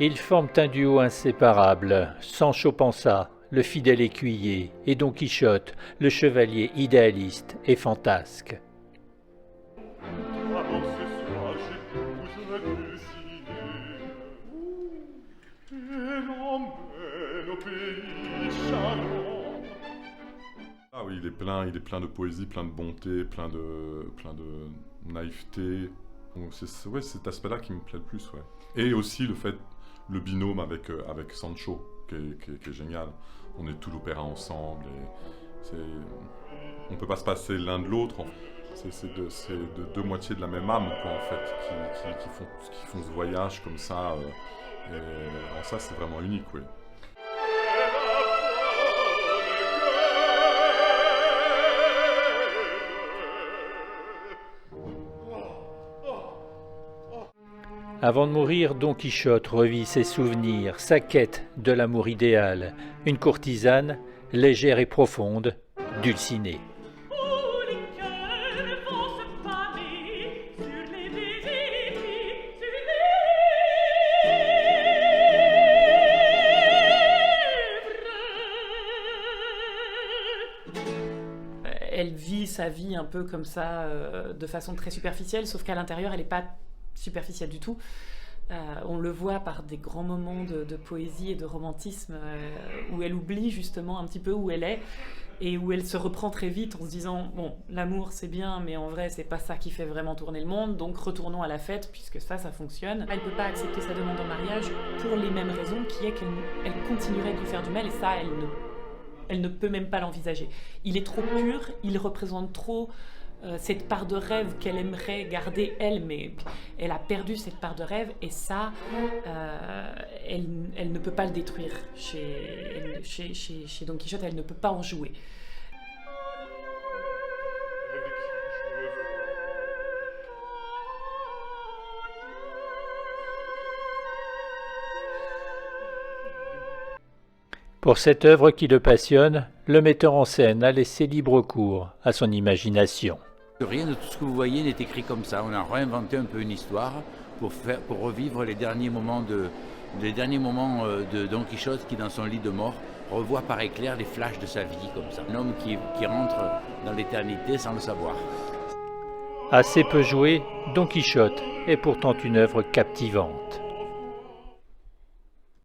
Ils forment un duo inséparable. Sancho Panza, le fidèle écuyer, et Don Quichotte, le chevalier idéaliste et fantasque. Avant ce soir, j'épouse et l'emmène au pays charmant. Ah oui, il est plein de poésie, plein de bonté, plein de naïveté. Donc ouais, c'est cet aspect-là qui me plaît le plus, ouais. Et aussi le binôme avec Sancho, qui est génial. On est tout l'opéra ensemble et on peut pas se passer l'un de l'autre. C'est de deux moitiés de la même âme, quoi, en fait, qui font ce voyage comme ça. Et en ça, c'est vraiment unique, oui. Avant de mourir, Don Quichotte revit ses souvenirs, sa quête de l'amour idéal, une courtisane légère et profonde, Dulcinée. Elle vit sa vie un peu comme ça, de façon très superficielle, sauf qu'à l'intérieur, elle n'est pas superficielle du tout. On le voit par des grands moments de poésie et de romantisme où elle oublie justement un petit peu où elle est et où elle se reprend très vite en se disant « Bon, l'amour c'est bien, mais en vrai c'est pas ça qui fait vraiment tourner le monde, donc retournons à la fête puisque ça fonctionne. » Elle peut pas accepter sa demande en mariage pour les mêmes raisons, qui est qu'elle continuerait de lui faire du mal et ça, elle ne peut même pas l'envisager. Il est trop pur, il représente trop cette part de rêve qu'elle aimerait garder elle, mais elle a perdu cette part de rêve et ça, elle ne peut pas le détruire chez Don Quichotte, elle ne peut pas en jouer. Pour cette œuvre qui le passionne, le metteur en scène a laissé libre cours à son imagination. Rien de tout ce que vous voyez n'est écrit comme ça. On a réinventé un peu une histoire pour revivre les derniers moments de Don Quichotte qui, dans son lit de mort, revoit par éclair les flashs de sa vie comme ça. Un homme qui rentre dans l'éternité sans le savoir. Assez peu joué, Don Quichotte est pourtant une œuvre captivante.